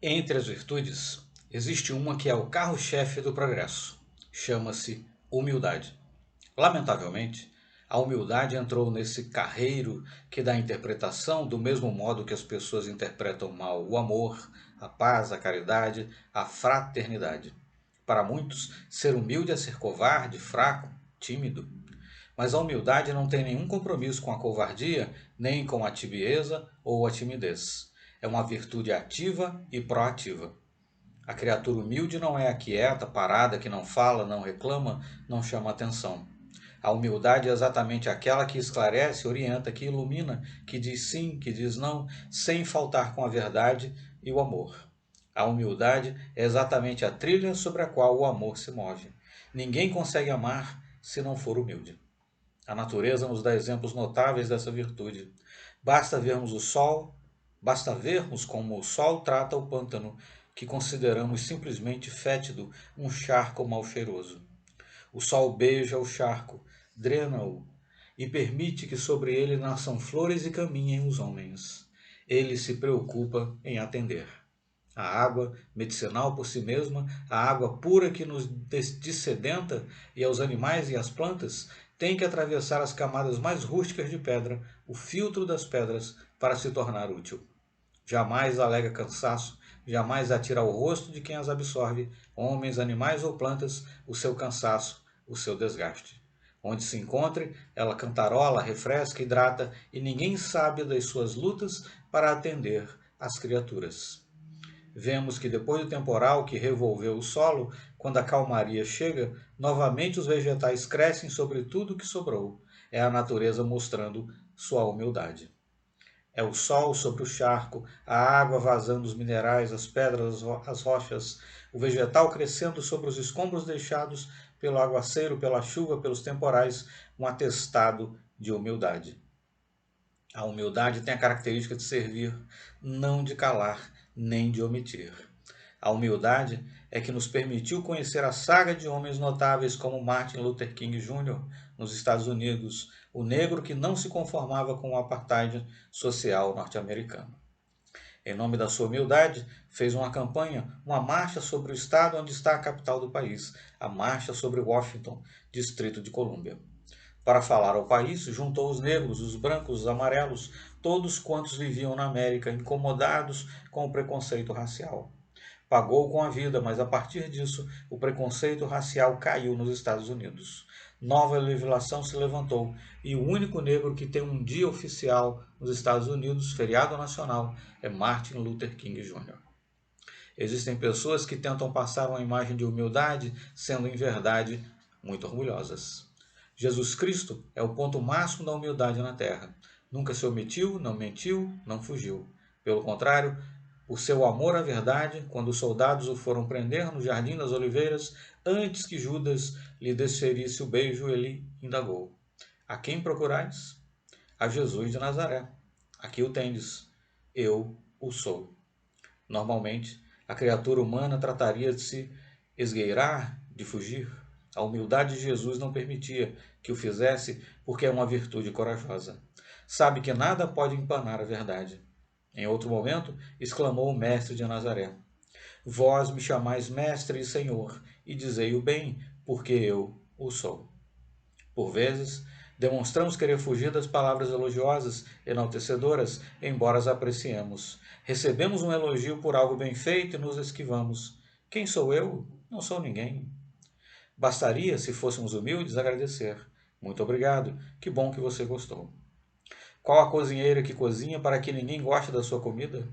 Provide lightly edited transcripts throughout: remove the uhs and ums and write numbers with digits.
Entre as virtudes, existe uma que é o carro-chefe do progresso. Chama-se humildade. Lamentavelmente, a humildade entrou nesse carreiro que dá interpretação do mesmo modo que as pessoas interpretam mal o amor, a paz, a caridade, a fraternidade. Para muitos, ser humilde é ser covarde, fraco, tímido. Mas a humildade não tem nenhum compromisso com a covardia, nem com a tibieza ou a timidez. É uma virtude ativa e proativa. A criatura humilde não é a quieta, parada, que não fala, não reclama, não chama atenção. A humildade é exatamente aquela que esclarece, orienta, que ilumina, que diz sim, que diz não, sem faltar com a verdade e o amor. A humildade é exatamente a trilha sobre a qual o amor se move. Ninguém consegue amar se não for humilde. A natureza nos dá exemplos notáveis dessa virtude. Basta vermos o sol, basta vermos como o sol trata o pântano, que consideramos simplesmente fétido, um charco mal cheiroso. O sol beija o charco, drena-o e permite que sobre ele nasçam flores e caminhem os homens. Ele se preocupa em atender. A água, medicinal por si mesma, a água pura que nos dessedenta e aos animais e às plantas, tem que atravessar as camadas mais rústicas de pedra, o filtro das pedras, para se tornar útil. Jamais alega cansaço, jamais atira ao rosto de quem as absorve, homens, animais ou plantas, o seu cansaço, o seu desgaste. Onde se encontre, ela cantarola, refresca, hidrata, e ninguém sabe das suas lutas para atender às criaturas. Vemos que depois do temporal que revolveu o solo, quando a calmaria chega, novamente os vegetais crescem sobre tudo que sobrou. É a natureza mostrando sua humildade. É o sol sobre o charco, a água vazando os minerais, as pedras, as rochas, o vegetal crescendo sobre os escombros deixados pelo aguaceiro, pela chuva, pelos temporais, um atestado de humildade. A humildade tem a característica de servir, não de calar, nem de omitir. A humildade é que nos permitiu conhecer a saga de homens notáveis como Martin Luther King Jr. nos Estados Unidos, o negro que não se conformava com o apartheid social norte-americano. Em nome da sua humildade, fez uma campanha, uma marcha sobre o estado onde está a capital do país, a Marcha sobre Washington, Distrito de Colômbia. Para falar ao país, juntou os negros, os brancos, os amarelos, todos quantos viviam na América, incomodados com o preconceito racial. Pagou com a vida, mas a partir disso, o preconceito racial caiu nos Estados Unidos. Nova legislação se levantou e o único negro que tem um dia oficial nos Estados Unidos, feriado nacional, é Martin Luther King Jr. Existem pessoas que tentam passar uma imagem de humildade, sendo em verdade muito orgulhosas. Jesus Cristo é o ponto máximo da humildade na terra. Nunca se omitiu, não mentiu, não fugiu. Pelo contrário, por seu amor à verdade, quando os soldados o foram prender no Jardim das Oliveiras, antes que Judas lhe desferisse o beijo, ele indagou: A quem procurais? A Jesus de Nazaré. Aqui o tendes. Eu o sou. Normalmente, a criatura humana trataria de se esgueirar, de fugir. A humildade de Jesus não permitia que o fizesse porque é uma virtude corajosa. Sabe que nada pode empanar a verdade. Em outro momento, exclamou o mestre de Nazaré: Vós me chamais mestre e senhor, e dizei o bem, porque eu o sou. Por vezes, demonstramos querer fugir das palavras elogiosas, enaltecedoras, embora as apreciemos. Recebemos um elogio por algo bem feito e nos esquivamos. Quem sou eu? Não sou ninguém. Bastaria, se fôssemos humildes, agradecer. Muito obrigado. Que bom que você gostou. Qual a cozinheira que cozinha para que ninguém goste da sua comida?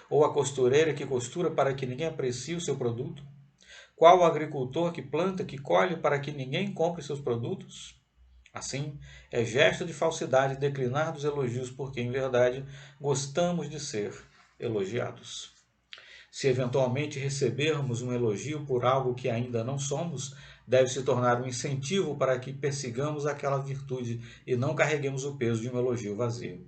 Ou a costureira que costura para que ninguém aprecie o seu produto? Qual o agricultor que planta, que colhe para que ninguém compre seus produtos? Assim, é gesto de falsidade declinar dos elogios porque, em verdade, gostamos de ser elogiados. Se eventualmente recebermos um elogio por algo que ainda não somos, deve se tornar um incentivo para que persigamos aquela virtude e não carreguemos o peso de um elogio vazio.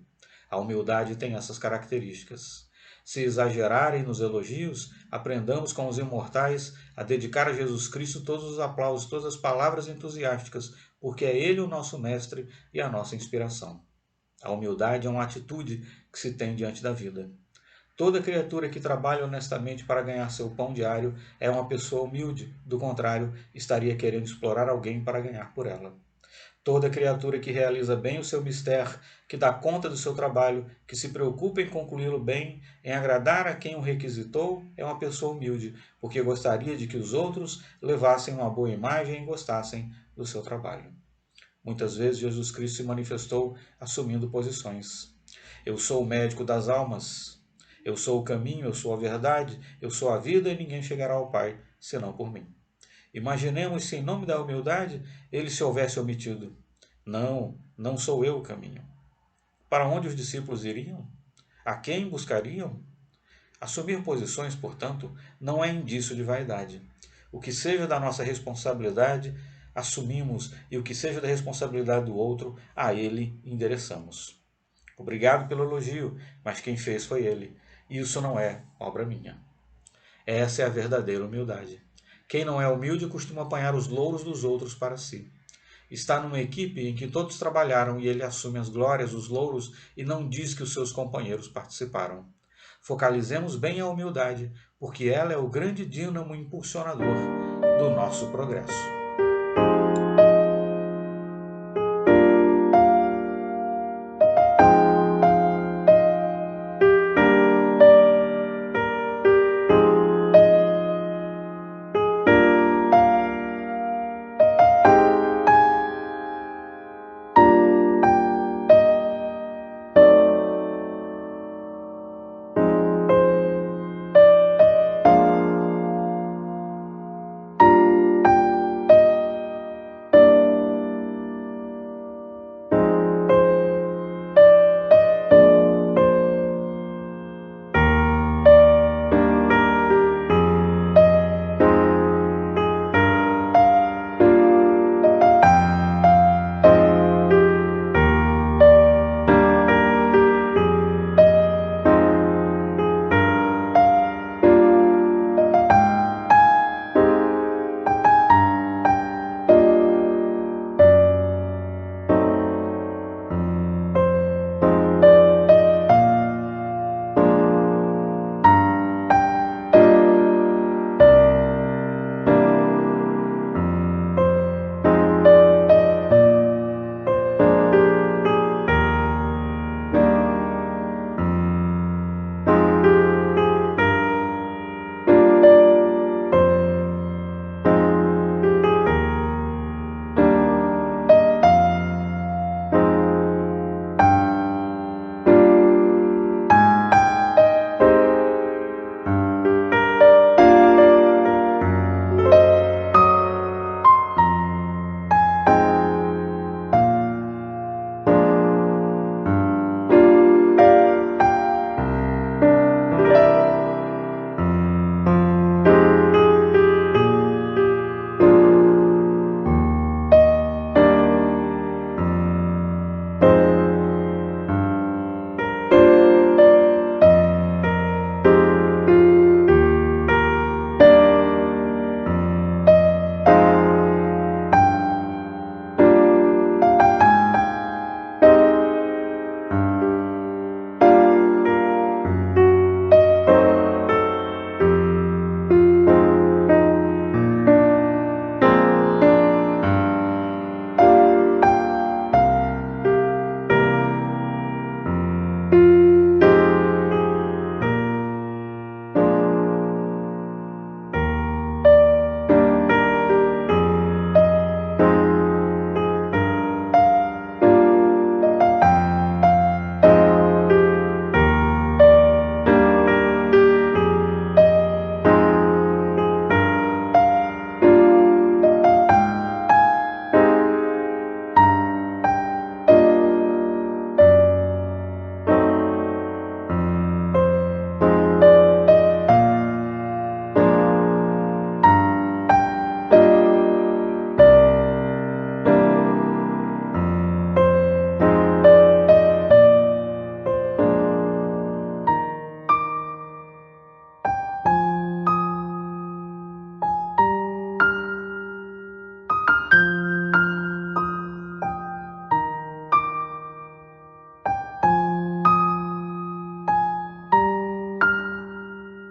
A humildade tem essas características. Se exagerarem nos elogios, aprendamos com os imortais a dedicar a Jesus Cristo todos os aplausos, todas as palavras entusiásticas, porque é Ele o nosso mestre e a nossa inspiração. A humildade é uma atitude que se tem diante da vida. Toda criatura que trabalha honestamente para ganhar seu pão diário é uma pessoa humilde, do contrário, estaria querendo explorar alguém para ganhar por ela. Toda criatura que realiza bem o seu mistério, que dá conta do seu trabalho, que se preocupa em concluí-lo bem, em agradar a quem o requisitou, é uma pessoa humilde, porque gostaria de que os outros levassem uma boa imagem e gostassem do seu trabalho. Muitas vezes Jesus Cristo se manifestou assumindo posições. Eu sou o médico das almas, eu sou o caminho, eu sou a verdade, eu sou a vida e ninguém chegará ao Pai senão por mim. Imaginemos se, em nome da humildade, ele se houvesse omitido. Não, não sou eu o caminho. Para onde os discípulos iriam? A quem buscariam? Assumir posições, portanto, não é indício de vaidade. O que seja da nossa responsabilidade, assumimos, e o que seja da responsabilidade do outro, a ele endereçamos. Obrigado pelo elogio, mas quem fez foi ele. Isso não é obra minha. Essa é a verdadeira humildade. Quem não é humilde costuma apanhar os louros dos outros para si. Está numa equipe em que todos trabalharam e ele assume as glórias, os louros e não diz que os seus companheiros participaram. Focalizemos bem a humildade, porque ela é o grande dínamo impulsionador do nosso progresso.